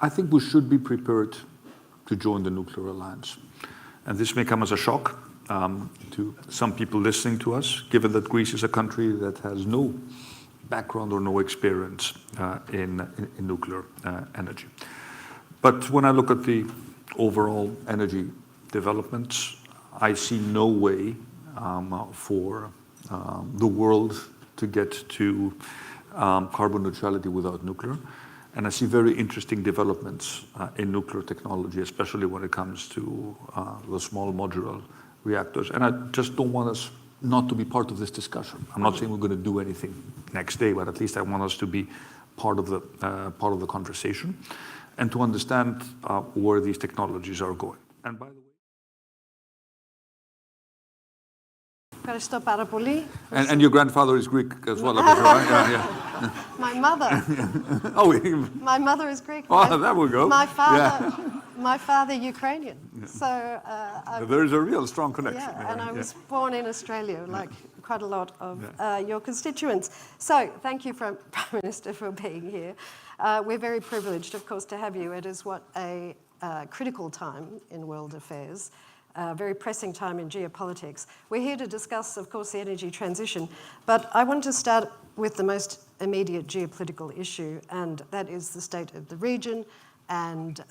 I think we should be prepared to join the nuclear alliance. And this may come as a shock to some people listening to us, given that Greece is a country that has no background or no experience in nuclear energy. But when I look at the overall energy developments, I see no way for the world to get to carbon neutrality without nuclear. And I see very interesting developments in nuclear technology, especially when it comes to the small modular reactors. And I just don't want us not to be part of this discussion. I'm not saying we're going to do anything next day, but at least I want us to be part of the conversation and to understand where these technologies are going. And by the way, and your grandfather is Greek as well, right? Yeah. My mother. My mother is Greek. Oh, there we go. My father Ukrainian. Yeah. So there is a real strong connection. Yeah, and I was born in Australia, like quite a lot of your constituents. So thank you, Prime Minister, for being here. We're very privileged, of course, to have you. It is what a critical time in world affairs. Very pressing time in geopolitics. We're here to discuss, of course, the energy transition, but I want to start with the most immediate geopolitical issue, and that is the state of the region and,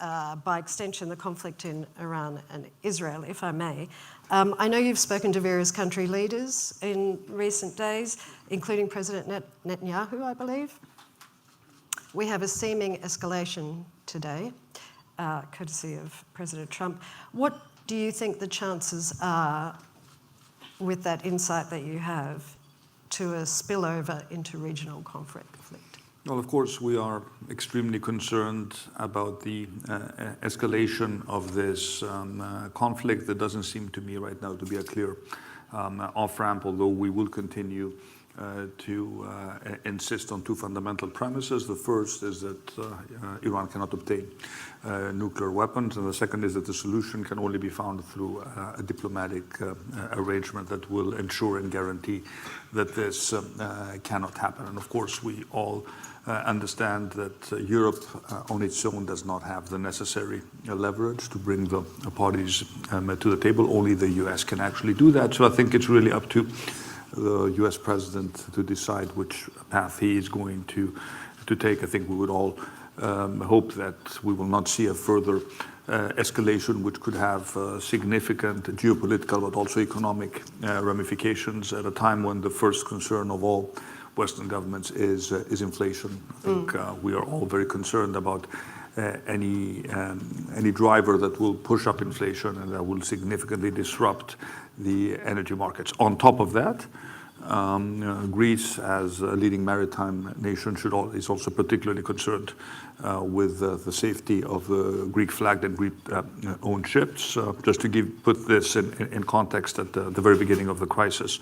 by extension, the conflict in Iran and Israel, if I may. I know you've spoken to various country leaders in recent days, including President Netanyahu, I believe. We have a seeming escalation today, courtesy of President Trump. What do you think the chances are, with that insight that you have, to a spillover into regional conflict? Well, of course, we are extremely concerned about the escalation of this conflict. That doesn't seem to me right now to be a clear off-ramp, although we will continue to insist on two fundamental premises. The first is that Iran cannot obtain nuclear weapons, and the second is that the solution can only be found through a diplomatic arrangement that will ensure and guarantee that this cannot happen. And of course, we all understand that Europe on its own does not have the necessary leverage to bring the parties to the table. Only the US can actually do that. So I think it's really up to the US president to decide which path he is going to take. I think we would all hope that we will not see a further escalation, which could have significant geopolitical but also economic ramifications at a time when the first concern of all Western governments is inflation. I think we are all very concerned about any driver that will push up inflation and that will significantly disrupt the energy markets. On top of that, Greece, as a leading maritime nation, is also particularly concerned with the safety of the Greek-flagged and Greek-owned ships. Just to put this in context, at the very beginning of the crisis,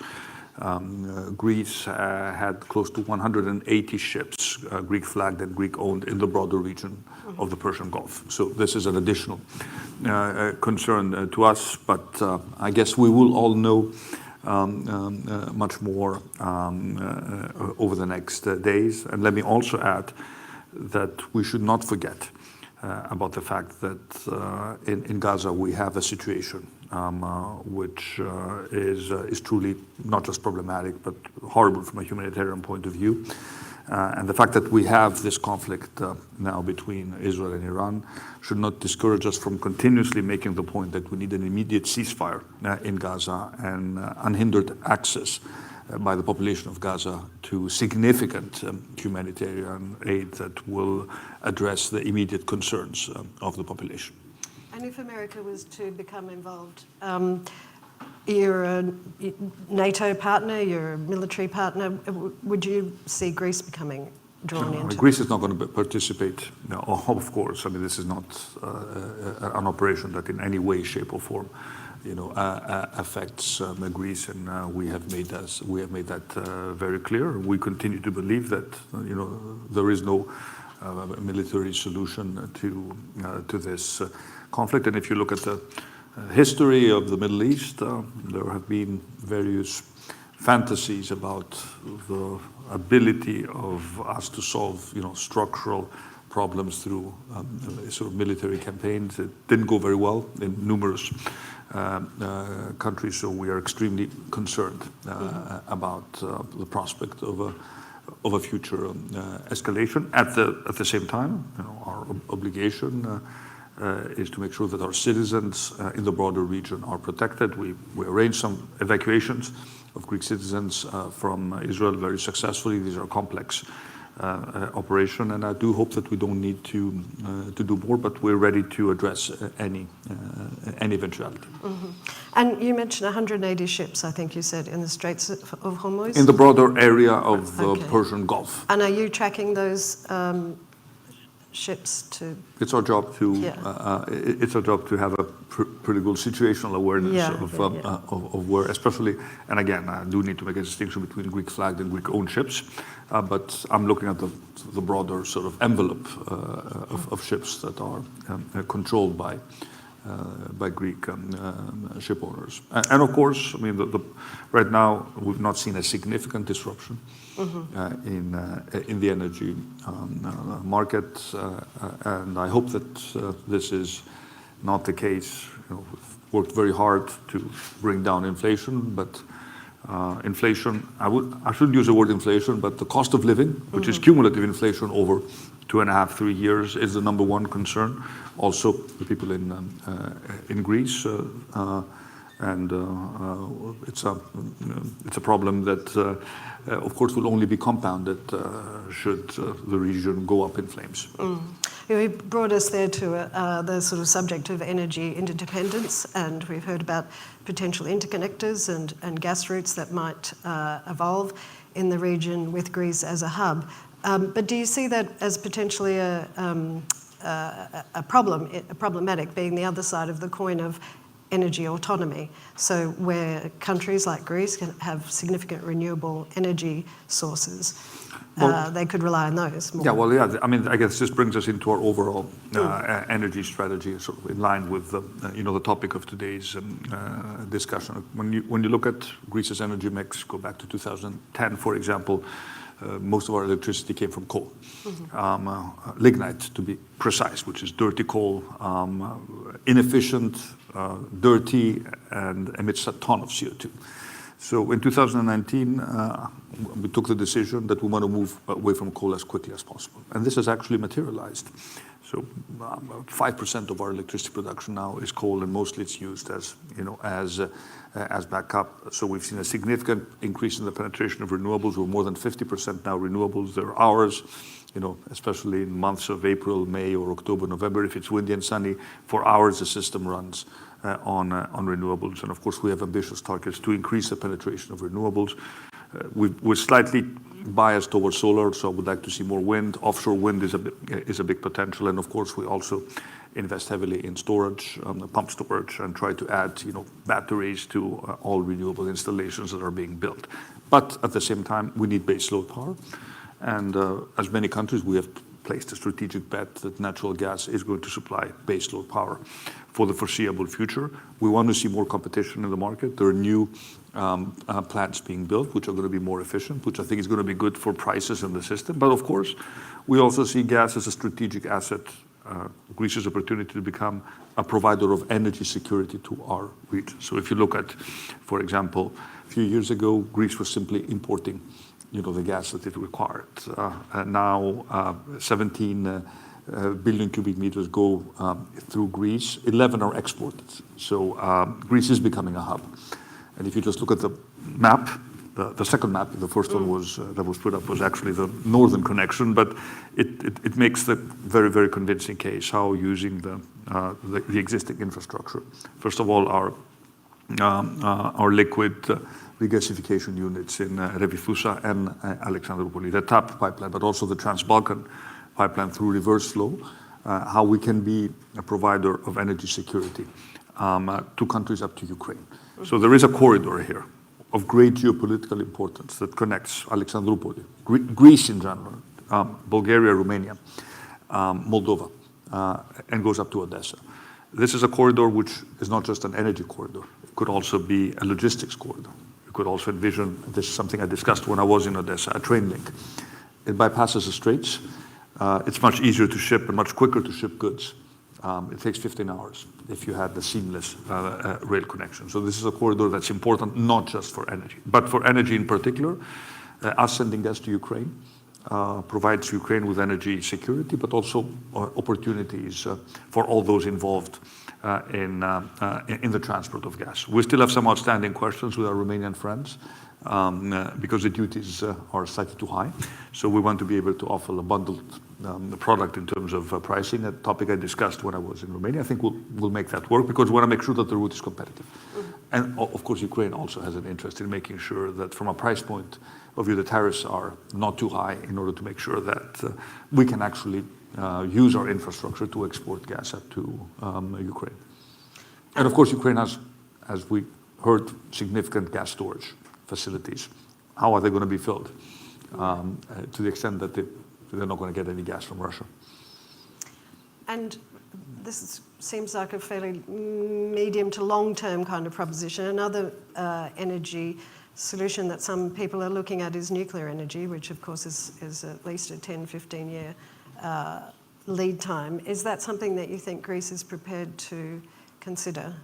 Greece had close to 180 ships, Greek-flagged and Greek-owned, in the broader region of the Persian Gulf. So this is an additional concern to us, but I guess we will all know much more over the next days. And let me also add that we should not forget about the fact that in Gaza we have a situation which is truly not just problematic but horrible from a humanitarian point of view. And the fact that we have this conflict now between Israel and Iran should not discourage us from continuously making the point that we need an immediate ceasefire in Gaza and unhindered access by the population of Gaza to significant humanitarian aid that will address the immediate concerns of the population. And if America was to become involved, you're a NATO partner, you're a military partner, would you see Greece becoming drawn into? Greece is not going to participate, of course. I mean, this is not an operation that in any way, shape or form affects Greece, and we have made that very clear. We continue to believe that there is no military solution to this conflict. And if you look at the history of the Middle East, there have been various fantasies about the ability of us to solve structural problems through sort of military campaigns. It didn't go very well in numerous countries, so we are extremely concerned about the prospect of a future escalation. At the same time, our obligation is to make sure that our citizens in the broader region are protected. We arranged some evacuations of Greek citizens from Israel very successfully. These are complex operation, and I do hope that we don't need to do more, but we're ready to address any eventuality. And you mentioned 180 ships, I think you said, in the Straits of Hormuz? In the broader area of the Persian Gulf. And are you tracking those ships to? It's our job to it's our job to have a pretty good situational awareness of where, especially, and again, I do need to make a distinction between Greek flagged and Greek owned ships, but I'm looking at the broader sort of envelope of ships that are controlled by Greek ship owners. And of course, I mean, right now we've not seen a significant disruption in the energy market, and I hope that this is not the case. We've worked very hard to bring down inflation, but inflation, I shouldn't use the word inflation, but the cost of living, which is cumulative inflation over 2.5, 3 years, is the number one concern. Also, the people in Greece, and it's a problem that, of course, will only be compounded should the region go up in flames. You brought us there to the sort of subject of energy interdependence, and we've heard about potential interconnectors and gas routes that might evolve in the region with Greece as a hub. But do you see that as potentially a problematic, being the other side of the coin of energy autonomy? So where countries like Greece can have significant renewable energy sources, they could rely on those more. Yeah, well, yeah. I mean, I guess this brings us into our overall energy strategy, sort of in line with the topic of today's discussion. When you look at Greece's energy mix, go back to 2010, for example. Most of our electricity came from coal, lignite to be precise, which is dirty coal, inefficient, dirty, and emits a ton of CO2. So in 2019, we took the decision that we want to move away from coal as quickly as possible. And this has actually materialized. So 5% of our electricity production now is coal, and mostly it's used as backup. So we've seen a significant increase in the penetration of renewables. We're more than 50% now renewables. There are hours, especially in months of April, May, or October, November, if it's windy and sunny, for hours the system runs on renewables. And of course, we have ambitious targets to increase the penetration of renewables. We're slightly biased towards solar, so I would like to see more wind. Offshore wind is a big potential, and of course, we also invest heavily in storage, pump storage, and try to add, batteries to all renewable installations that are being built. But at the same time, we need base load power, and as many countries, we have placed a strategic bet that natural gas is going to supply base load power for the foreseeable future. We want to see more competition in the market. There are new plants being built, which are going to be more efficient, which I think is going to be good for prices in the system. But of course, we also see gas as a strategic asset. Greece's opportunity to become a provider of energy security to our region. So if you look at, for example, a few years ago, Greece was simply importing, the gas that it required. Now, 17 billion cubic meters go through Greece. 11 are exported. So Greece is becoming a hub. And if you just look at the map, the second map, the first one that was put up was actually the northern connection, but it makes the very, very convincing case how using the existing infrastructure. First of all, our liquid regasification units in Revithoussa and Alexandroupoli, the TAP pipeline, but also the Trans-Balkan pipeline through reverse flow, how we can be a provider of energy security to countries up to Ukraine. So there is a corridor here of great geopolitical importance that connects Alexandroupoli, Greece in general, Bulgaria, Romania, Moldova, and goes up to Odessa. This is a corridor which is not just an energy corridor. It could also be a logistics corridor. You could also envision, this is something I discussed when I was in Odessa, a train link. It bypasses the straits, It's much easier to ship and much quicker to ship goods. It takes 15 hours if you had the seamless rail connection. So this is a corridor that's important, not just for energy, but for energy in particular. Us sending gas to Ukraine provides Ukraine with energy security, but also opportunities for all those involved in the transport of gas. We still have some outstanding questions with our Romanian friends because the duties are slightly too high. So we want to be able to offer a bundled product in terms of pricing, a topic I discussed when I was in Romania. I think we'll make that work because we want to make sure that the route is competitive. And of course, Ukraine also has an interest in making sure that from a price point of view, the tariffs are not too high in order to make sure that we can actually use our infrastructure to export gas up to Ukraine. And of course, Ukraine has, as we heard, significant gas storage facilities. How are they going to be filled? To the extent that they're not going to get any gas from Russia. And this seems like a fairly medium to long-term kind of proposition. Another energy solution that some people are looking at is nuclear energy, which of course is at least a 10, 15-year lead time. Is that something that you think Greece is prepared to consider?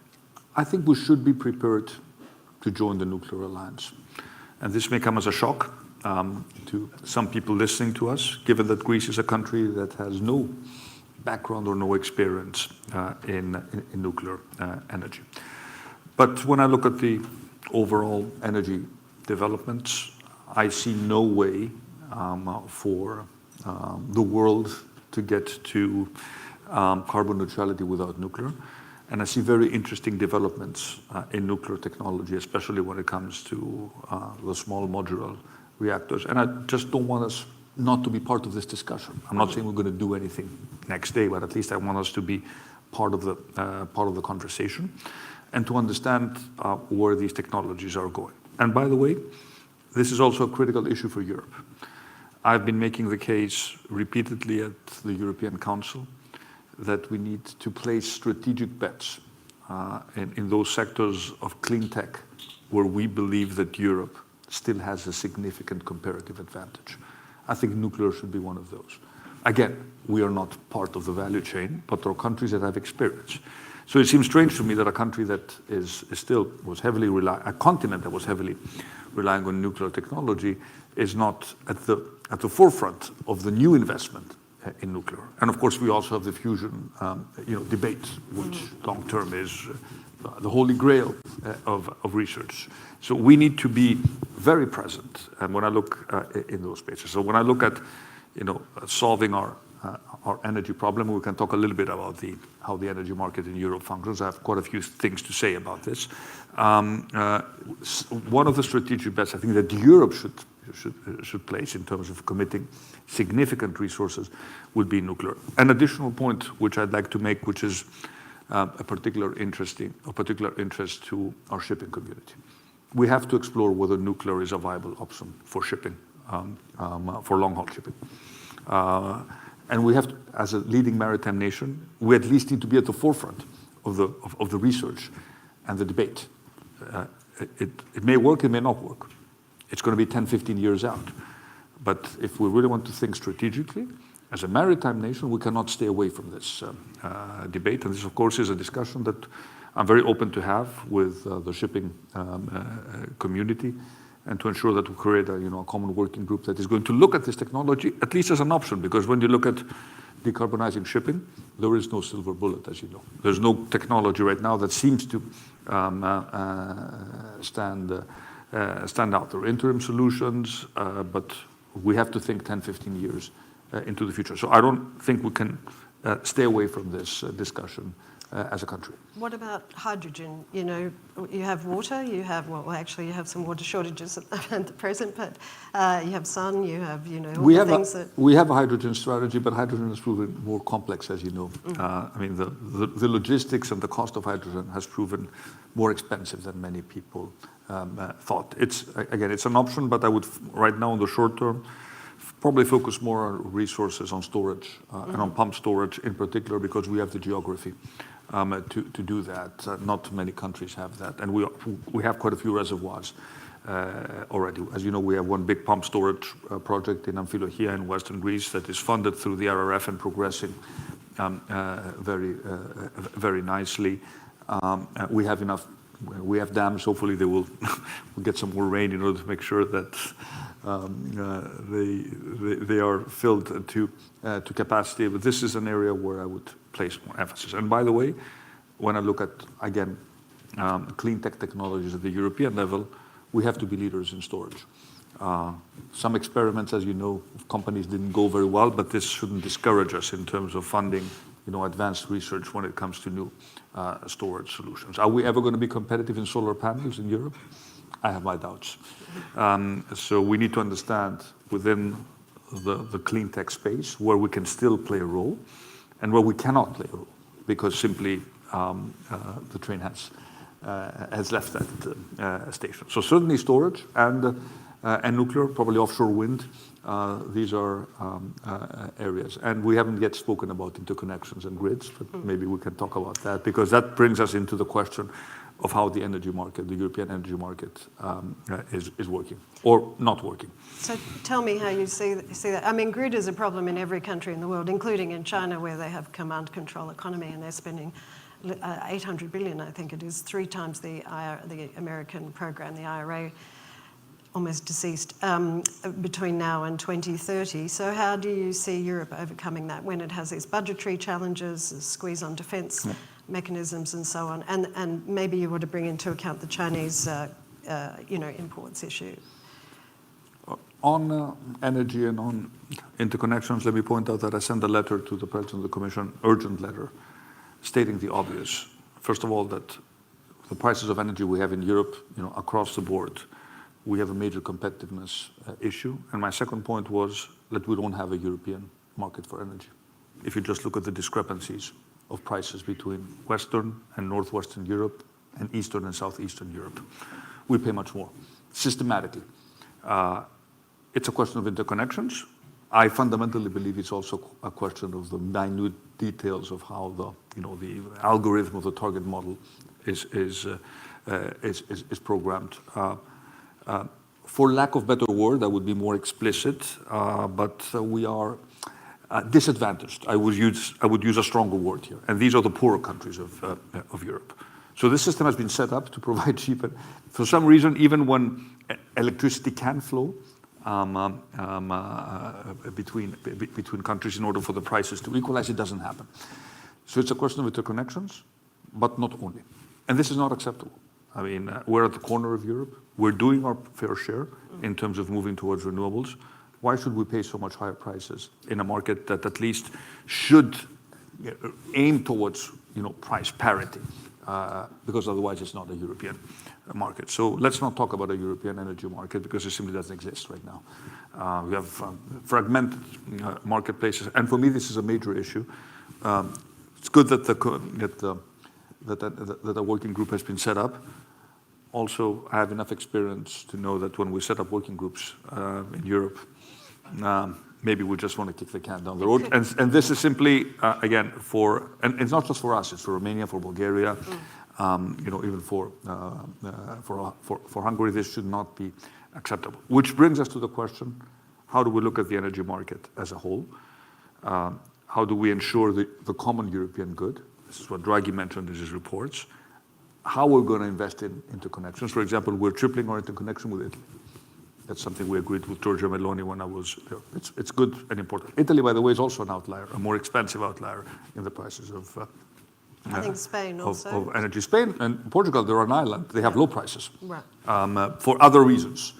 I think we should be prepared to join the nuclear alliance. And this may come as a shock to some people listening to us, given that Greece is a country that has no background or no experience in nuclear energy. But when I look at the overall energy developments, I see no way for the world to get to carbon neutrality without nuclear. And I see very interesting developments in nuclear technology, especially when it comes to the small modular reactors. And I just don't want us not to be part of this discussion. I'm not saying we're going to do anything next day, but at least I want us to be part of the conversation and to understand where these technologies are going. And by the way, this is also a critical issue for Europe. I've been making the case repeatedly at the European Council that we need to place strategic bets in those sectors of clean tech where we believe that Europe still has a significant comparative advantage. I think nuclear should be one of those. Again, we are not part of the value chain, but there are countries that have experience. So it seems strange to me that a country that a continent that was heavily relying on nuclear technology is not at the forefront of the new investment in nuclear. And of course, we also have the fusion debate, which long term is the holy grail of research. So we need to be very present. And when I look in those spaces, so when I look at solving our energy problem, we can talk a little bit about how the energy market in Europe functions. I have quite a few things to say about this. One of the strategic bets I think that Europe should place in terms of committing significant resources would be nuclear. An additional point which I'd like to make, which is a particular interest to our shipping community. We have to explore whether nuclear is a viable option for shipping, for long-haul shipping. And we have to, as a leading maritime nation, we at least need to be at the forefront of the research and the debate. It may work, it may not work. It's going to be 10, 15 years out. But if we really want to think strategically, as a maritime nation, we cannot stay away from this debate. And this, of course, is a discussion that I'm very open to have with the shipping community and to ensure that we create a common working group that is going to look at this technology, at least as an option. Because when you look at decarbonizing shipping, there is no silver bullet, as you know. There's no technology right now that seems to stand out. There are interim solutions, but we have to think 10, 15 years into the future. So I don't think we can stay away from this discussion as a country. What about hydrogen? You have water, you have some water shortages at the present, but you have sun, you have, We have a hydrogen strategy, but hydrogen has proven more complex, as you know. I mean, the logistics and the cost of hydrogen has proven more expensive than many people thought. It's an option, but I would, right now in the short term, probably focus more on resources on storage and on pump storage in particular, because we have the geography to do that. Not many countries have that, and we have quite a few reservoirs already. As you know, we have one big pump storage project in Amphilohia in Western Greece that is funded through the RRF and progressing very nicely. We have dams. Hopefully, they will we'll get some more rain in order to make sure that they are filled to capacity. But this is an area where I would place more emphasis. And by the way, when I look at again clean tech technologies at the European level, we have to be leaders in storage. Some experiments, as you know, of companies didn't go very well, but this shouldn't discourage us in terms of funding, advanced research when it comes to new storage solutions. Are we ever going to be competitive in solar panels in Europe? I have my doubts. So we need to understand within the clean tech space where we can still play a role and where we cannot play a role because simply the train has left that station. So certainly storage and nuclear, probably offshore wind. These are areas. And we haven't yet spoken about interconnections and grids, but maybe we can talk about that because that brings us into the question of how the energy market, the European energy market, is working or not working. So tell me how you see that. I mean, grid is a problem in every country in the world, including in China, where they have command control economy and they're spending 800 billion, I think it is, 3 times the American program, the IRA, almost deceased, between now and 2030. So how do you see Europe overcoming that when it has these budgetary challenges, a squeeze on defence mechanisms and so on, and maybe you want to bring into account the Chinese imports issue? On energy and on interconnections, let me point out that I sent a letter to the President of the Commission, urgent letter, stating the obvious. First of all, that the prices of energy we have in Europe, across the board, we have a major competitiveness issue. And my second point was that we don't have a European market for energy. If you just look at the discrepancies of prices between Western and Northwestern Europe and Eastern and Southeastern Europe, we pay much more, systematically. It's a question of interconnections. I fundamentally believe it's also a question of the minute details of how the algorithm of the target model is programmed. For lack of better word, I would be more explicit, but we are disadvantaged. I would use a stronger word here, and these are the poorer countries of Europe. So this system has been set up to provide cheap. For some reason, even when electricity can flow between countries in order for the prices to equalize, it doesn't happen. So it's a question of interconnections, but not only. And this is not acceptable. I mean, we're at the corner of Europe. We're doing our fair share in terms of moving towards renewables. Why should we pay so much higher prices in a market that at least should aim towards price parity? Because otherwise it's not a European market. So let's not talk about a European energy market because it simply doesn't exist right now. We have fragmented marketplaces, and for me this is a major issue. It's good that that a working group has been set up. Also, I have enough experience to know that when we set up working groups in Europe, maybe we just want to kick the can down the road. And this is simply, again, and it's not just for us, it's for Romania, for Bulgaria, even for Hungary, this should not be acceptable. Which brings us to the question, how do we look at the energy market as a whole? How do we ensure the common European good? This is what Draghi mentioned in his reports. How we're going to invest in interconnections. For example, we're tripling our interconnection with Italy. That's something we agreed with Giorgia Meloni when I was there. It's good and important. Italy, by the way, is also an outlier, a more expensive outlier in the prices of I think Spain also. Of energy. Spain and Portugal, they're an island. They have low prices for other reasons.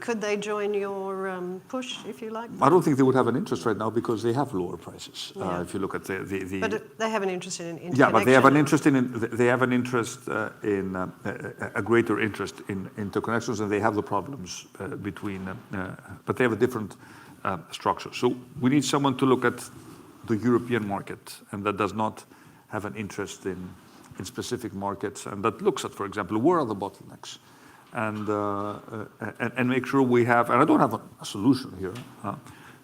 Could they join your push, if you like? I don't think they would have an interest right now because they have lower prices. If you look at the But they have an interest in interconnection. Yeah, but they have an interest in a greater interest in interconnections, and they have the problems between. But they have a different structure. So we need someone to look at the European market, and that does not have an interest in specific markets, and that looks at, for example, where are the bottlenecks. And make sure we have, and I don't have a solution here,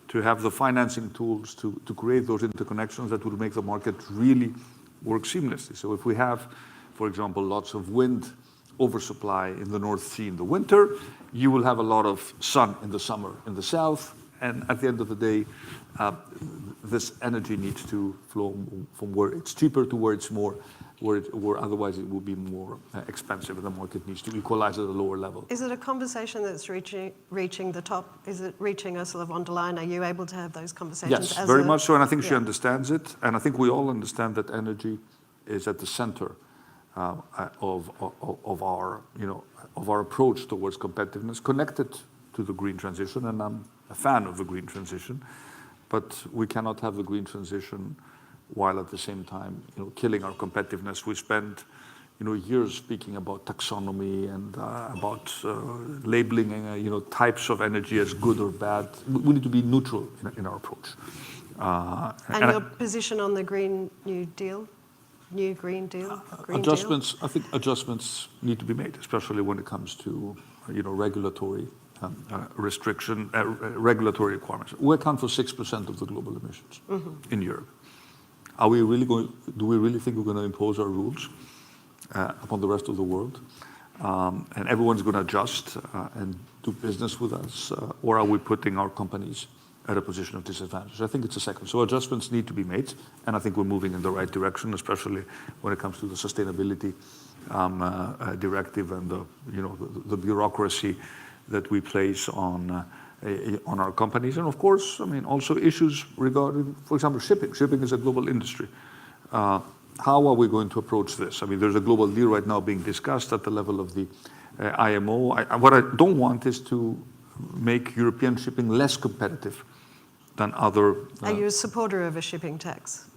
to have the financing tools to create those interconnections that would make the market really work seamlessly. So if we have, for example, lots of wind oversupply in the North Sea in the winter. You will have a lot of sun in the summer in the south. And at the end of the day, this energy needs to flow from where it's cheaper to where it's more, where otherwise it will be more expensive, and the market needs to equalize at a lower level. Is it a conversation that's reaching the top? Is it reaching Ursula von der Leyen? Are you able to have those conversations? Yes, very much so, and I think she understands it, and I think we all understand that energy is at the center of our approach towards competitiveness, connected to the green transition, and I'm a fan of the green transition, but we cannot have the green transition while at the same time, killing our competitiveness. We spend, years speaking about taxonomy and about labeling, types of energy as good or bad. We need to be neutral in our approach. And your position on the Green New Deal? New Green Deal? Adjustments. I think adjustments need to be made, especially when it comes to regulatory regulatory requirements. We account for 6% of the global emissions in Europe. Do we really think we're going to impose our rules upon the rest of the world, and everyone's going to adjust and do business with us, or are we putting our companies at a position of disadvantage? I think it's a second. So adjustments need to be made, and I think we're moving in the right direction, especially when it comes to the sustainability directive and the bureaucracy that we place on our companies. And of course, also issues regarding, for example, shipping. Shipping is a global industry. How are we going to approach this? There's a global deal right now being discussed at the level of the IMO. What I don't want is to make European shipping less competitive than other. Are you a supporter of a shipping tax?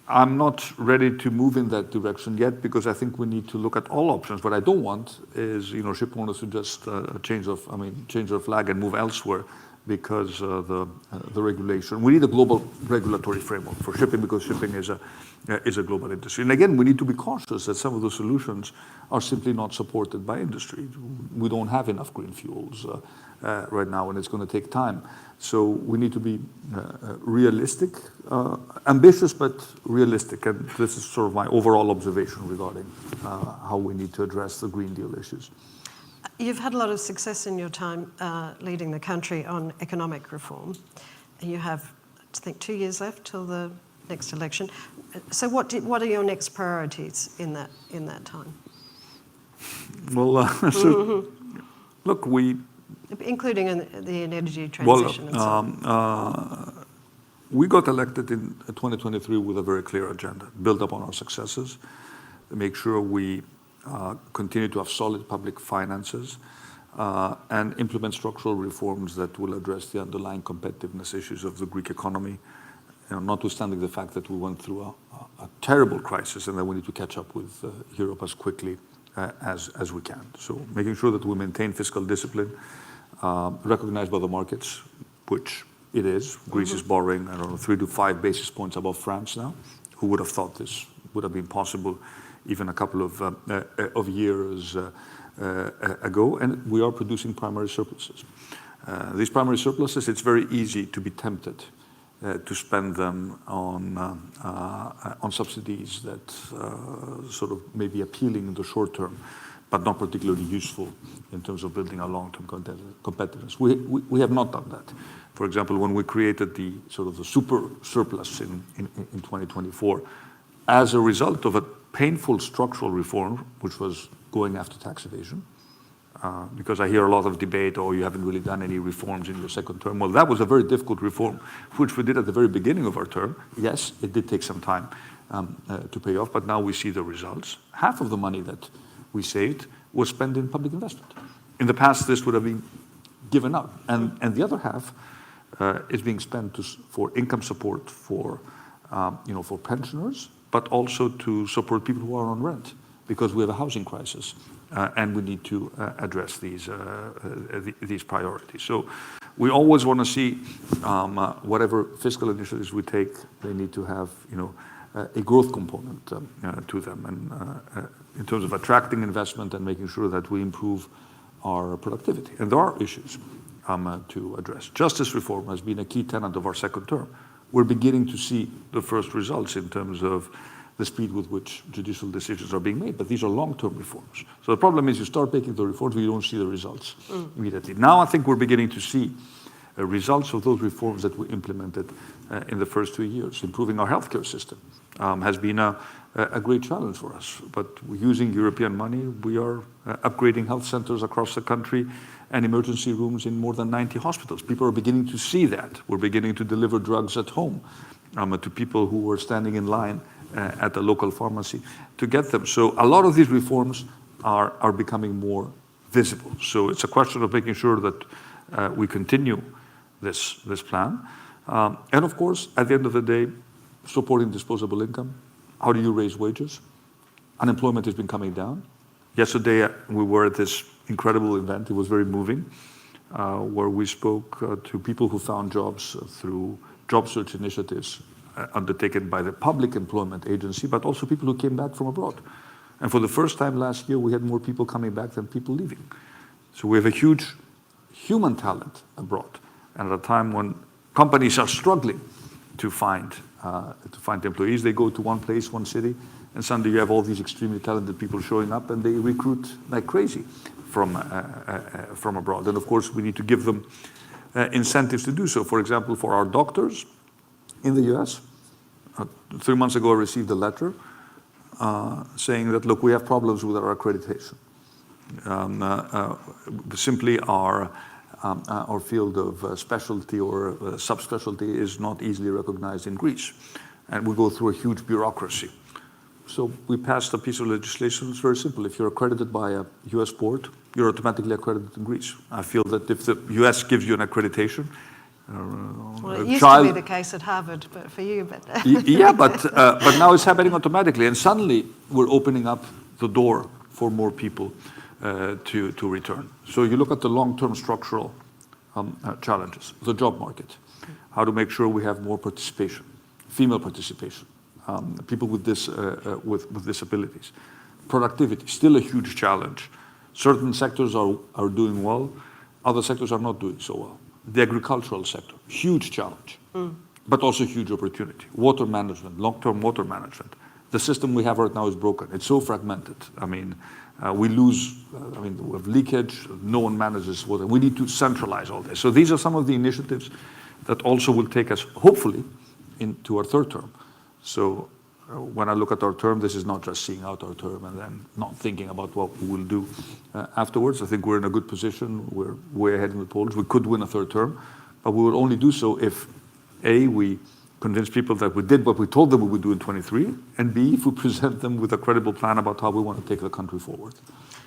I'm not ready to move in that direction yet, because I think we need to look at all options. What I don't want is, ship owners to just change their flag and move elsewhere because the regulation. We need a global regulatory framework for shipping, because shipping is a global industry. And again, we need to be cautious that some of the solutions are simply not supported by industry. We don't have enough green fuels right now, and it's going to take time. So we need to be realistic, ambitious, but realistic. And this is sort of my overall observation regarding how we need to address the Green Deal issues. You've had a lot of success in your time leading the country on economic reform. You have, I think, 2 years left till the next election. So what are your next priorities in that time? Well, look, including the energy transition and so on. We got elected in 2023 with a very clear agenda, build up on our successes, make sure we continue to have solid public finances, and implement structural reforms that will address the underlying competitiveness issues of the Greek economy, notwithstanding the fact that we went through a terrible crisis and that we need to catch up with Europe as quickly as we can. So making sure that we maintain fiscal discipline, recognized by the markets, which it is. Greece is borrowing, 3 to 5 basis points above France now. Who would have thought this would have been possible even a couple of years ago? And we are producing primary surpluses. These primary surpluses, it's very easy to be tempted to spend them on subsidies that sort of may be appealing in the short term, but not particularly useful in terms of building our long-term competitiveness. We have not done that. For example, when we created the super surplus in 2024, as a result of a painful structural reform, which was going after tax evasion, because I hear a lot of debate, you haven't really done any reforms in your second term. Well, that was a very difficult reform, which we did at the very beginning of our term. Yes, it did take some time to pay off, but now we see the results. Half of the money that we saved was spent in public investment. In the past, this would have been given up. And the other half is being spent for income support for pensioners, but also to support people who are on rent, because we have a housing crisis, and we need to address these priorities. So we always want to see whatever fiscal initiatives we take, they need to have a growth component to them, and in terms of attracting investment and making sure that we improve our productivity. And there are issues to address. Justice reform has been a key tenet of our second term. We're beginning to see the first results in terms of the speed with which judicial decisions are being made. But these are long-term reforms. So the problem is you start making the reforms, but you don't see the results immediately. Now I think we're beginning to see results of those reforms that we implemented in the first 2 years. Improving our healthcare system has been a great challenge for us. But using European money, we are upgrading health centers across the country and emergency rooms in more than 90 hospitals. People are beginning to see that. We're beginning to deliver drugs at home to people who were standing in line at the local pharmacy to get them. So a lot of these reforms are becoming more visible. So it's a question of making sure that we continue this plan. And of course, at the end of the day, supporting disposable income. How do you raise wages? Unemployment has been coming down. Yesterday, we were at this incredible event. It was very moving, where we spoke to people who found jobs through job search initiatives undertaken by the Public Employment Agency, but also people who came back from abroad. And for the first time last year, we had more people coming back than people leaving. So we have a huge human talent abroad. And at a time when companies are struggling to find employees, they go to one place, one city, and suddenly you have all these extremely talented people showing up, and they recruit like crazy from abroad. And of course, we need to give them incentives to do so. For example, for our doctors in the US, 3 months ago, I received a letter saying that, look, we have problems with our accreditation. Simply our field of specialty or subspecialty is not easily recognized in Greece. And we go through a huge bureaucracy. So we passed a piece of legislation. It's very simple. If you're accredited by a US board, you're automatically accredited in Greece. I feel that if the US gives you an accreditation, well, it used to be the case at Harvard, but for you, but yeah, but now it's happening automatically, and suddenly we're opening up the door for more people to return. So you look at the long-term structural challenges, the job market, how to make sure we have more participation, female participation, people with disabilities, productivity, still a huge challenge. Certain sectors are doing well, other sectors are not doing so well. The agricultural sector, huge challenge, but also huge opportunity. Water management, long-term water management. The system we have right now is broken. It's so fragmented. I mean, we have leakage, no one manages water. We need to centralize all this. So these are some of the initiatives that also will take us, hopefully, into our third term. So when I look at our term, this is not just seeing out our term and then not thinking about what we will do afterwards. I think we're in a good position. We're way ahead in the polls. We could win a third term, but we will only do so if, A, we convince people that we did what we told them we would do in 23, and B, if we present them with a credible plan about how we want to take the country forward.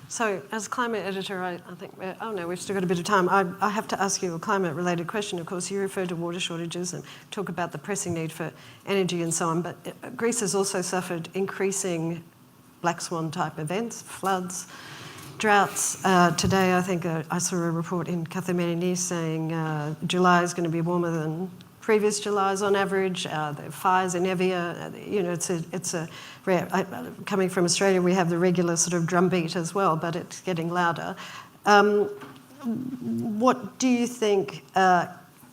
So as climate editor, I think, oh no, we've still got a bit of time. I have to ask you a climate-related question. Of course, you refer to water shortages and talk about the pressing need for energy and so on, but Greece has also suffered increasing black swan type events, floods, droughts. Today, I think I saw a report in Kathimerini saying July is going to be warmer than previous Julys on average. The fires in Evia, you know, it's a rare. Coming from Australia, we have the regular sort of drumbeat as well, but it's getting louder. What do you think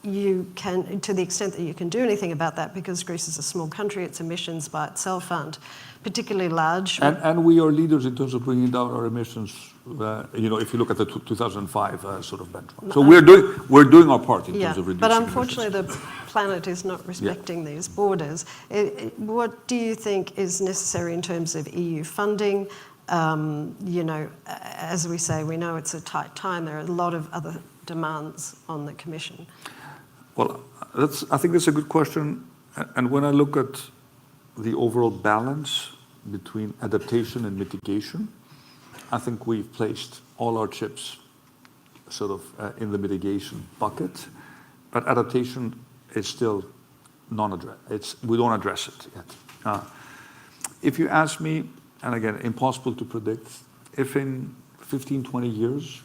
you can, to the extent that you can do anything about that, because Greece is a small country, its emissions by itself aren't particularly large. And we are leaders in terms of bringing down our emissions. You know, if you look at the 2005 sort of benchmark. So we're doing our part in terms of reducing. But unfortunately, the planet is not respecting these borders. What do you think is necessary in terms of EU funding? You know, as we say, we know it's a tight time. There are a lot of other demands on the Commission. Well, I think that's a good question. And when I look at the overall balance between adaptation and mitigation, I think we've placed all our chips sort of in the mitigation bucket, but adaptation is still non-addressed. We don't address it yet. If you ask me, and again, impossible to predict, if in 15, 20 years,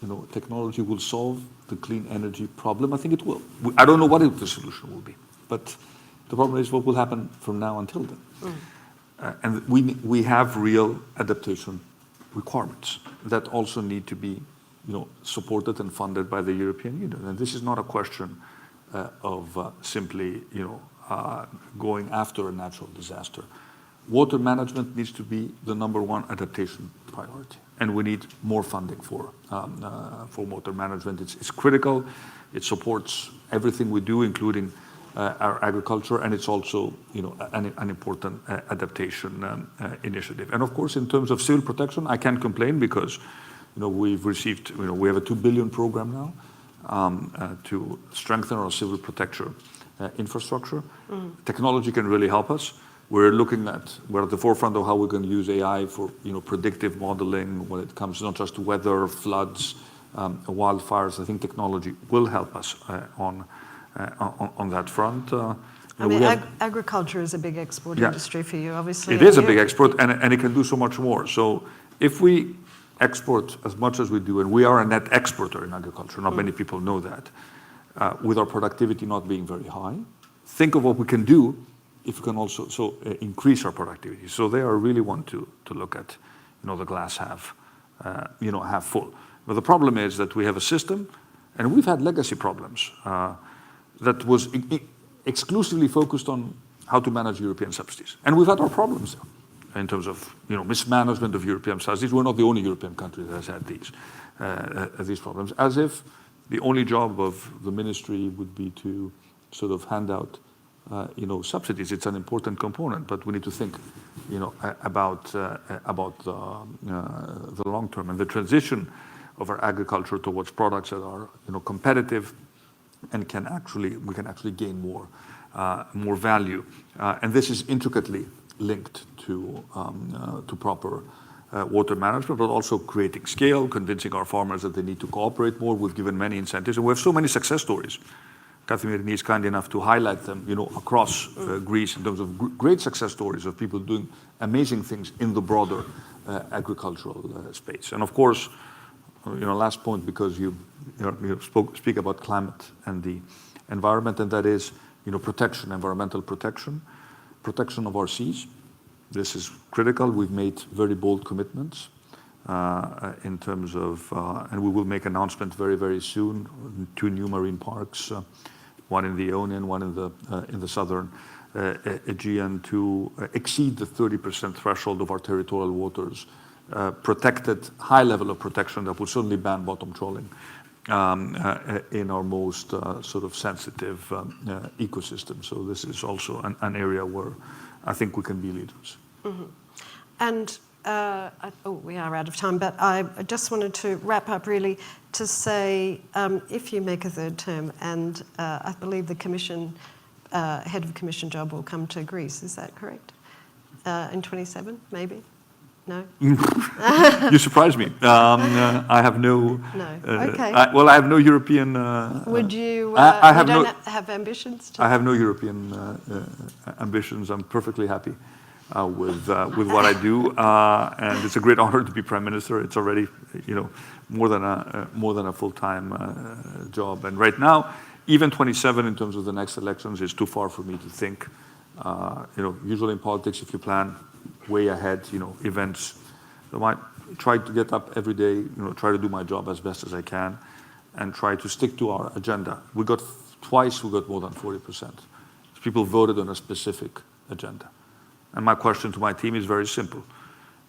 you know, technology will solve the clean energy problem, I think it will. I don't know what the solution will be, but the problem is what will happen from now until then. And we have real adaptation requirements that also need to be, you know, supported and funded by the European Union. And this is not a question of simply, you know, going after a natural disaster. water management needs to be the #1 adaptation priority. And we need more funding for water management. It's critical. It supports everything we do, including our agriculture, and it's also, an important adaptation initiative. And of course, in terms of civil protection, I can't complain because, we've received, we have a 2 billion program now to strengthen our civil protection infrastructure. Technology can really help us. We're at the forefront of how we're going to use AI for, predictive modeling when it comes not just to weather, floods, wildfires. I think technology will help us on that front. Agriculture is a big export industry for you, obviously. It is a big export, and it can do so much more. So if we export as much as we do, and we are a net exporter in agriculture, not many people know that, with our productivity not being very high, think of what we can do if we can also increase our productivity. So there I really want to look at, the glass half full. But the problem is that we have a system, and we've had legacy problems, that was exclusively focused on how to manage European subsidies. And we've had our problems in terms of mismanagement of European subsidies. We're not the only European country that has had these problems, as if the only job of the ministry would be to sort of hand out subsidies. It's an important component, but we need to think about the long term and the transition of our agriculture towards products that are competitive and we can actually gain more value. And this is intricately linked to proper water management, but also creating scale, convincing our farmers that they need to cooperate more. We've given many incentives, and we have so many success stories. Kathleen is kind enough to highlight them, across Greece in terms of great success stories of people doing amazing things in the broader agricultural space. And of course, last point, because you speak about climate and the environment, and that is, protection, environmental protection of our seas. This is critical. We've made very bold commitments in terms of, and we will make announcement very, very soon. 2 new marine parks, one in the Ionian, one in the southern Aegean, to exceed the 30% threshold of our territorial waters, protected, high level of protection that will certainly ban bottom trawling in our most sort of sensitive ecosystem. So this is also an area where I think we can be leaders. And we are out of time, but I just wanted to wrap up really to say, if you make a 3rd term, and I believe the Commission, head of Commission job will come to Greece, is that correct? In 27, maybe? No? You surprise me. I have no... No, okay. I have no European... Would you... have ambitions? I have no European ambitions. I'm perfectly happy with what I do, and it's a great honor to be Prime Minister. It's already, more than a full-time job. And right now, even 27 in terms of the next elections is too far for me to think. Usually in politics, if you plan way ahead, events, I might try to get up every day, try to do my job as best as I can, and try to stick to our agenda. We got more than 40%. People voted on a specific agenda. And my question to my team is very simple.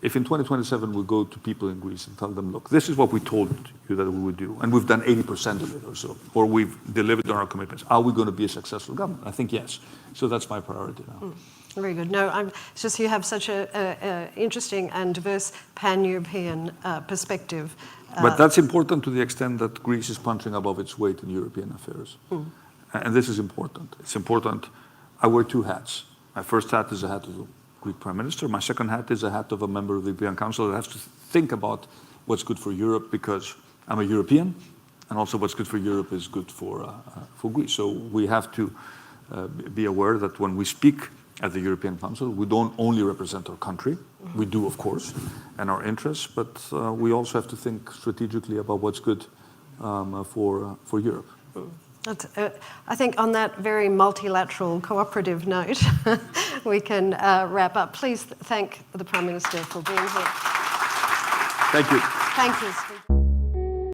If in 2027 we go to people in Greece and tell them, look, this is what we told you that we would do, and we've done 80% of it or so, or we've delivered on our commitments, are we going to be a successful government? I think yes. So that's my priority now. Very good. No, it's just you have such a interesting and diverse pan-European perspective. But that's important to the extent that Greece is punching above its weight in European affairs. And this is important. It's important. I wear 2 hats. My first hat is a hat of the Greek Prime Minister. My second hat is a hat of a member of the European Council that has to think about what's good for Europe, because I'm a European, and also what's good for Europe is good for Greece. So we have to be aware that when we speak at the European Council, we don't only represent our country. We do, of course, and our interests, but we also have to think strategically about what's good for Europe. I think on that very multilateral, cooperative note, we can wrap up. Please thank the Prime Minister for being here. Thank you. Thank you.